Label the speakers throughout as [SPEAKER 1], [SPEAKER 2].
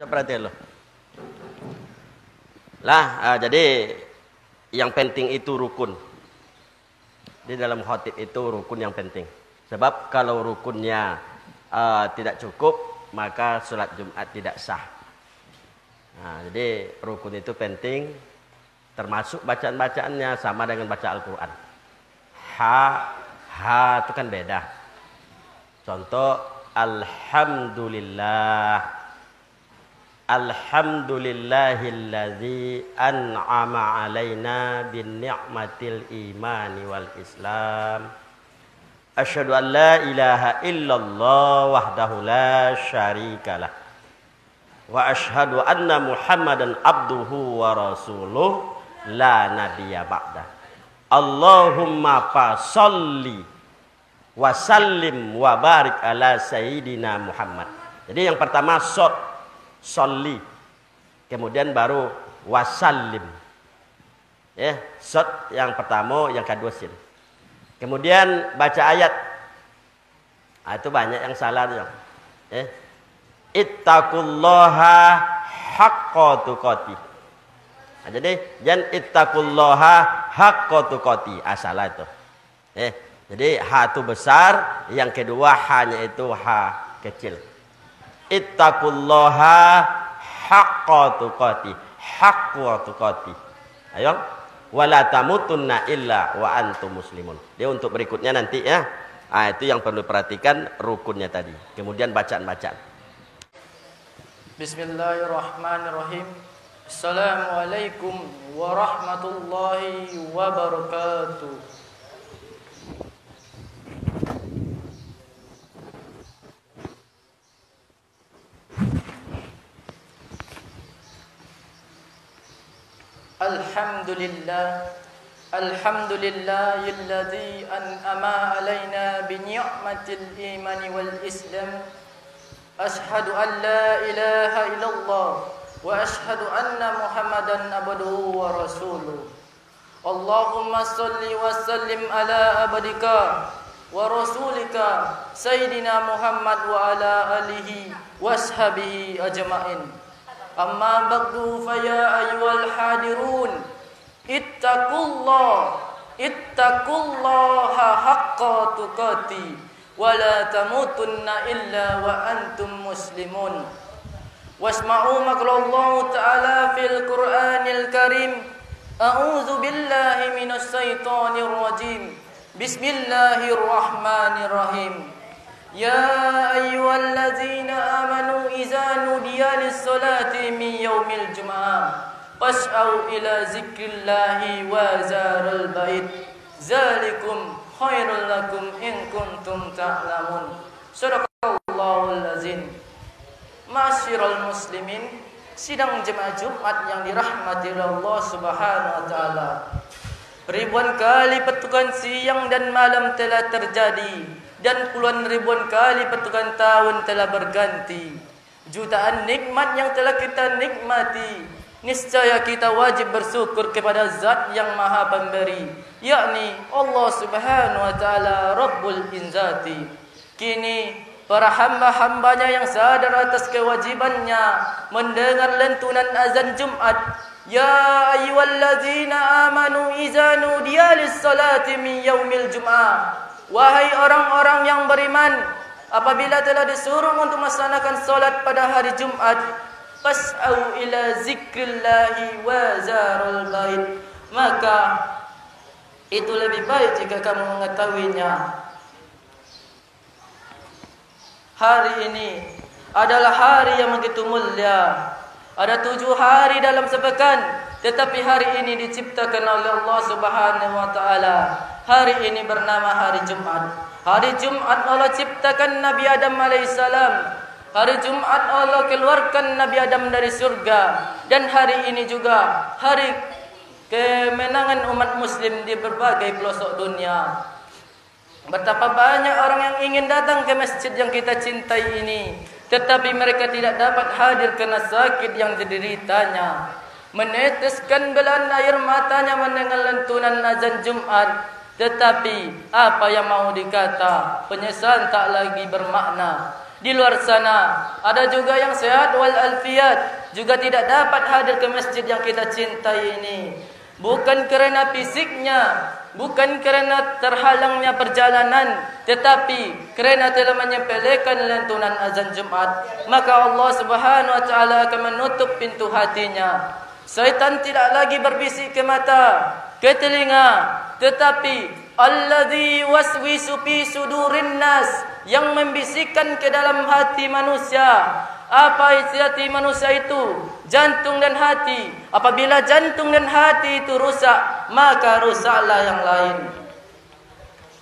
[SPEAKER 1] Perhatian lo. Lah, jadi yang penting itu rukun. Di dalam khotib itu rukun yang penting. Sebab kalau rukunnya tidak cukup, maka sholat Jumat tidak sah. Nah, jadi rukun itu penting, termasuk bacaan-bacaannya sama dengan baca Al-Quran. Ha itu kan beda. Contoh, Alhamdulillah. Alhamdulillahilladzi an'ama alaina bin ni'matil imani wal islam. Asyhadu an la ilaha illallah wahdahu la syarikalah. Wa asyhadu anna Muhammadan abduhu wa rasuluh la nabiyya ba'da. Allahumma fasalli wa sallim wa barik ala sayyidina Muhammad. Jadi yang pertama sholli, kemudian baru wasallim. Ya, shot yang pertama, yang kedua sin. Kemudian baca ayat. Nah, itu banyak yang salah tuh. Ya. Ittaqullaha haqqa tuqatih. Nah, jadi jangan ittaqullaha haqqa tuqatih. Salah itu. Jadi ha itu besar, yang kedua hanya itu ha kecil. Ittaqullaha haqqa tuqatih. Haqqa tuqatih. Ayo. Wala tamutunna illa wa antum muslimun. Dia untuk berikutnya nanti ya. Itu yang perlu perhatikan rukunnya tadi. Kemudian bacaan-bacaan.
[SPEAKER 2] Bismillahirrahmanirrahim. Assalamualaikum warahmatullahi wabarakatuh. Alhamdulillahilladzi an'ama alaina bi ni'matil imani wal islam. Asyhadu an la ilaha illallah wa asyhadu anna Muhammadan abduhu wa rasuluh. Allahumma shalli wa sallim ala abdika wa rasulika sayyidina Muhammad wa ala alihi wa ashabihi ajma'in. Amma ba'du fa ya ayyuhal hadirun ittaqullaha haqqa tuqatih wa la tamutunna illa wa antum muslimun. Wasma'u maqalallahu ta'ala fil Qur'anil Karim. A'udzu billahi minasy syaithanir rajim. Bismillahirrahmanirrahim. Ya ayyuhalladzina amanu idza nudiya lis-salati min yaumil jumu'ah fas'au ila zikrillahi wa zarul bait zalikum khairul lakum in kuntum ta'lamun. Shadaqallahul azim. Ma'asyiral muslimin, sidang jemaah Jumat yang dirahmati Allah Subhanahu wa taala. Ribuan kali petukan siang dan malam telah terjadi dan puluhan ribuan kali petukan tahun telah berganti. Jutaan nikmat yang telah kita nikmati, niscaya kita wajib bersyukur kepada Zat yang Maha Pemberi, yakni Allah Subhanahu wa taala Rabbul Izzati. Kini para hamba-hambanya yang sadar atas kewajibannya mendengar lentunan azan Jumat. Ya ayyuhalladzina amanu idza nudiya lis-salati min yaumil jumu'ah. Wahai orang-orang yang beriman, apabila telah disuruh untuk melaksanakan salat pada hari Jumat, fas'au ila zikrillahi wa zarul bait, maka itu lebih baik jika kamu mengetahuinya. Hari ini adalah hari yang begitu mulia. Ada 7 hari dalam sepekan, tetapi hari ini diciptakan oleh Allah Subhanahu wa taala. Hari ini bernama hari Jumat. Hari Jumat Allah ciptakan Nabi Adam alaihissalam. Hari Jumat Allah keluarkan Nabi Adam dari surga. Dan hari ini juga hari kemenangan umat muslim di berbagai pelosok dunia. Betapa banyak orang yang ingin datang ke masjid yang kita cintai ini, tetapi mereka tidak dapat hadir karena sakit yang dideritanya. Meneteskan belan air matanya mendengar lentunan azan Jumat, tetapi apa yang mau dikata, penyesalan tak lagi bermakna. di luar sana. Ada juga yang sehat wal alfiyat, juga tidak dapat hadir ke masjid yang kita cintai ini. Bukan kerana fisiknya, bukan kerana terhalangnya perjalanan, tetapi kerana telah menyepelekan lantunan azan Jumat, maka Allah Subhanahu wa taala akan menutup pintu hatinya. Syaitan tidak lagi berbisik ke mata, ke telinga, tetapi alladzi waswisu fi sudurin nas, yang membisikkan ke dalam hati manusia. Apa isi hati manusia itu? Jantung dan hati. Apabila jantung dan hati itu rusak, maka rusaklah yang lain.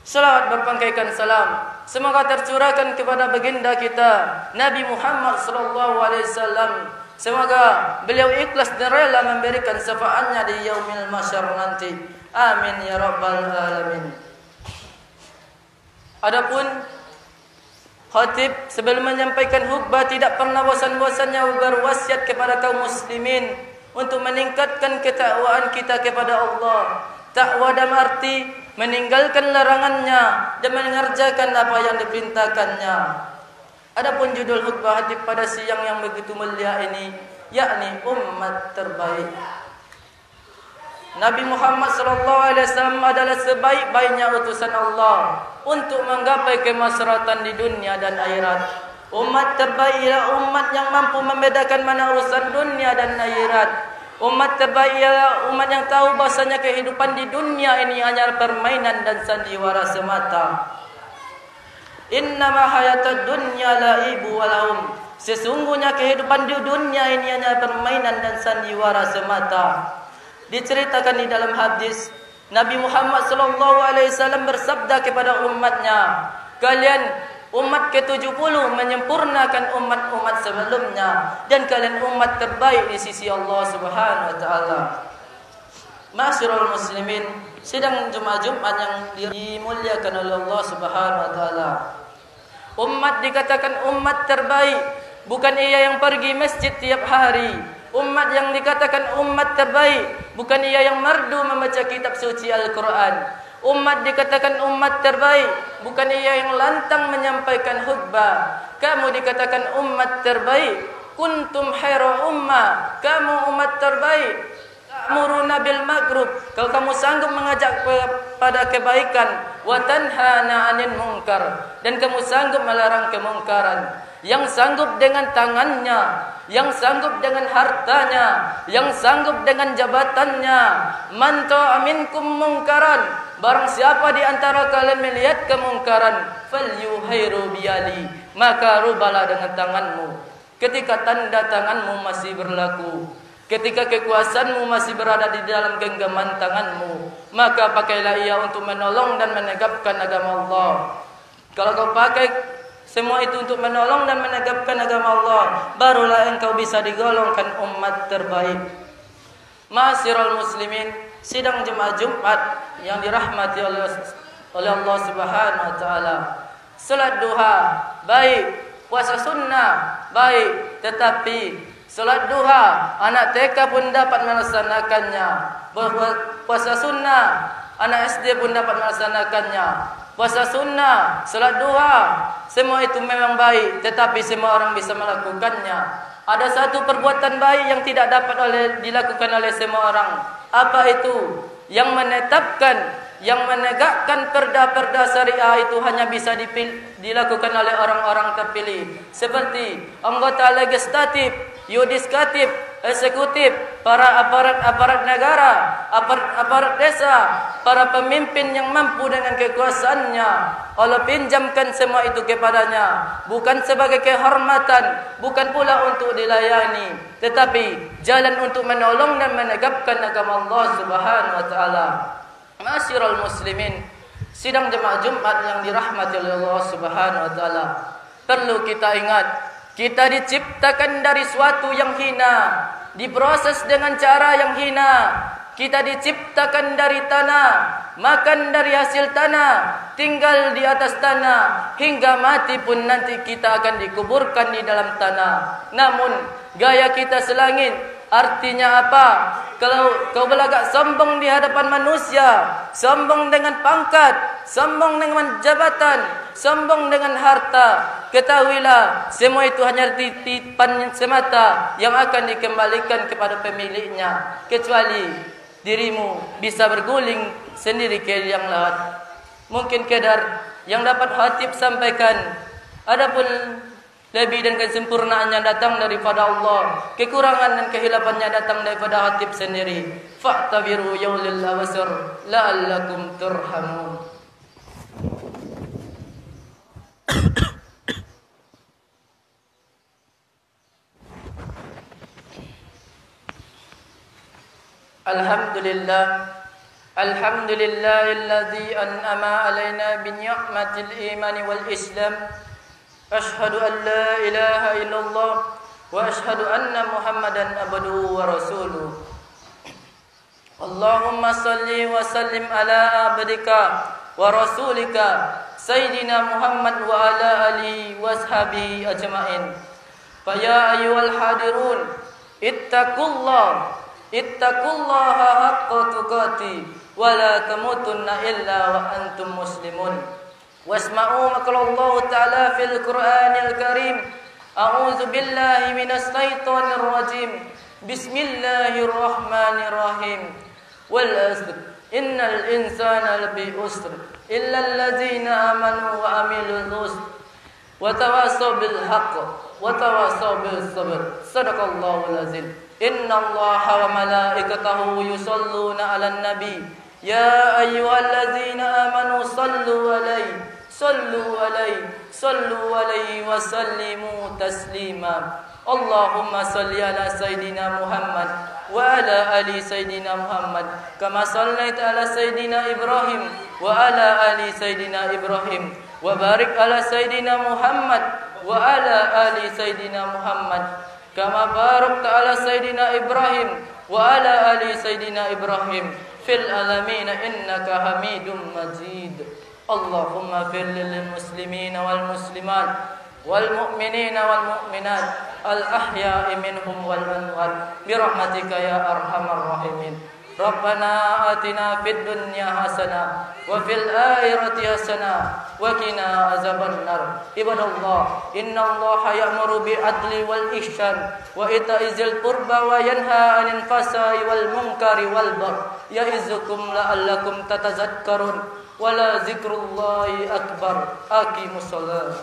[SPEAKER 2] Salawat berpangkaikan salam semoga tercurahkan kepada baginda kita Nabi Muhammad sallallahu alaihi wasallam. Semoga beliau ikhlas dan rela memberikan syafaatnya di yaumil mahsyar nanti. Amin ya rabbal alamin. Adapun khatib sebelum menyampaikan khutbah tidak pernah bosan-bosannya berwasiat kepada kaum muslimin untuk meningkatkan ketakwaan kita kepada Allah. Takwa dalam arti meninggalkan larangannya dan mengerjakan apa yang diperintahkannya. Adapun judul khutbah khatib pada siang yang begitu mulia ini, yakni umat terbaik. Nabi Muhammad SAW adalah sebaik-baiknya utusan Allah untuk menggapai kemaslahatan di dunia dan akhirat. Umat terbaik ialah umat yang mampu membedakan mana urusan dunia dan akhirat. Umat terbaik ialah umat yang tahu bahasanya kehidupan di dunia ini hanya permainan dan sandiwara semata. Innama hayatud dunya laibu walahum. Sesungguhnya kehidupan di dunia ini hanya permainan dan sandiwara semata. Diceritakan di dalam hadis, Nabi Muhammad SAW bersabda kepada umatnya, kalian umat ke-70 menyempurnakan umat-umat sebelumnya, dan kalian umat terbaik di sisi Allah Subhanahu wa taala. Ma'asyiral muslimin, sidang Jumat yang dimuliakan oleh Allah Subhanahu wa taala. Umat dikatakan umat terbaik bukan ia yang pergi masjid tiap hari. Umat yang dikatakan umat terbaik bukan ia yang merdu membaca kitab suci Al-Quran. Umat dikatakan umat terbaik bukan ia yang lantang menyampaikan khutbah. Kamu dikatakan umat terbaik, kuntum khairu ummah, kamu umat terbaik. Ta'muruna bil ma'ruf, kalau kamu sanggup mengajak kepada kebaikan, wa tanhana 'anil munkar, dan kamu sanggup melarang kemungkaran. Yang sanggup dengan tangannya, yang sanggup dengan hartanya, yang sanggup dengan jabatannya. Man ta'a minkum mungkaran, barang siapa di antara kalian melihat kemungkaran, falyuhairu biyadi, maka rubalah dengan tanganmu. Ketika tanda tanganmu masih berlaku, ketika kekuasaanmu masih berada di dalam genggaman tanganmu, maka pakailah ia untuk menolong dan menegakkan agama Allah. Kalau kau pakai semua itu untuk menolong dan menegakkan agama Allah, barulah engkau bisa digolongkan umat terbaik. Ma'asyiral muslimin, sidang jemaah Jumat yang dirahmati oleh Allah Subhanahu wa taala. Salat duha baik, puasa sunnah baik, tetapi salat duha anak TK pun dapat melaksanakannya. Puasa sunnah anak SD pun dapat melaksanakannya. Puasa sunnah, salat duha, semua itu memang baik, tetapi semua orang bisa melakukannya. Ada satu perbuatan baik yang tidak dapat dilakukan oleh semua orang. Apa itu? Yang menetapkan, yang menegakkan perda-perda syariah itu hanya bisa dilakukan oleh orang-orang terpilih. Seperti anggota legislatif, yudikatif, eksekutif, para aparat negara, aparat desa, para pemimpin yang mampu dengan kekuasaannya. Allah pinjamkan semua itu kepadanya, bukan sebagai kehormatan, bukan pula untuk dilayani, tetapi jalan untuk menolong dan menegakkan agama Allah Subhanahu wa taala. Ma'asyiral muslimin, sidang jemaah Jumat yang dirahmati oleh Allah Subhanahu wa taala, perlu kita ingat, kita diciptakan dari suatu yang hina, diproses dengan cara yang hina. Kita diciptakan dari tanah, makan dari hasil tanah, tinggal di atas tanah, hingga mati pun nanti kita akan dikuburkan di dalam tanah. Namun gaya kita selangit. Artinya apa? Kalau kau berlagak sombong di hadapan manusia, sombong dengan pangkat, sombong dengan jabatan, sombong dengan harta, ketahuilah semua itu hanya titipan semata yang akan dikembalikan kepada pemiliknya, kecuali dirimu bisa berguling sendiri ke yang lahat. Mungkin kadar yang dapat khatib sampaikan, adapun lebih dan kesempurnaannya datang daripada Allah, kekurangan dan kehilafannya datang daripada khatib sendiri. Fa'tabiru yaulil awsar la'allakum turhamun. Alhamdulillah, alhamdulillahilladzi an'ama alaina bi ni'matil iman wal islam. Ashhadu an la ilaha illallah wa ashhadu anna Muhammadan abduhu wa rasuluh. Allahumma salli wa sallim ala abdika wa rasulika Sayyidina Muhammad wa ala alihi wa ashabihi ajma'in. Fa ya ayyuhal hadirun, ittaqullaha haqqa tuqatih wa la tamutunna illa wa antum muslimun. Wasma'u maqalallahu ta'ala fil Qur'anil Karim. A'udzu billahi minas syaitonir rajim. Bismillahirrahmanirrahim. Wal 'asr innal insana lafi usr illa allazina amanu wa amilul husn wa tawassaw bil haqq wa tawassaw bis sabr. Shadaqallahul azim. Innallaha wa malaikatahu yusholluna 'alan nabi. Ya ayyuhallazina amanu sallu 'alaihi sallu alaihi wa sallimu taslima. Allahumma salli ala Sayyidina Muhammad wa ala ali Sayyidina Muhammad kama sallaita ala Sayyidina Ibrahim wa ala ali Sayyidina Ibrahim wa barik ala Sayyidina Muhammad wa ala ali Sayyidina Muhammad kama barakta ala Sayyidina Ibrahim wa ala ali Sayyidina Ibrahim fil alamin innaka Hamidum Majid. Allahumma fir lil muslimin wal muslimat wal mu'minin wal mu'minat al ahya'i minhum wal amwat bi rahmatika ya arhamar rahimin. Rabbana atina fid dunya hasanah wa fil akhirati hasanah wa qina azabannar. Ibadallah, innallaha ya'muru bil adli wal ihsan wa ita'i dzil qurba wa yanha 'anil fahsai wal munkari wal baghi ya'izukum la'allakum tatazakkarun. Wala zikrullahi akbar. Aqimus shalah.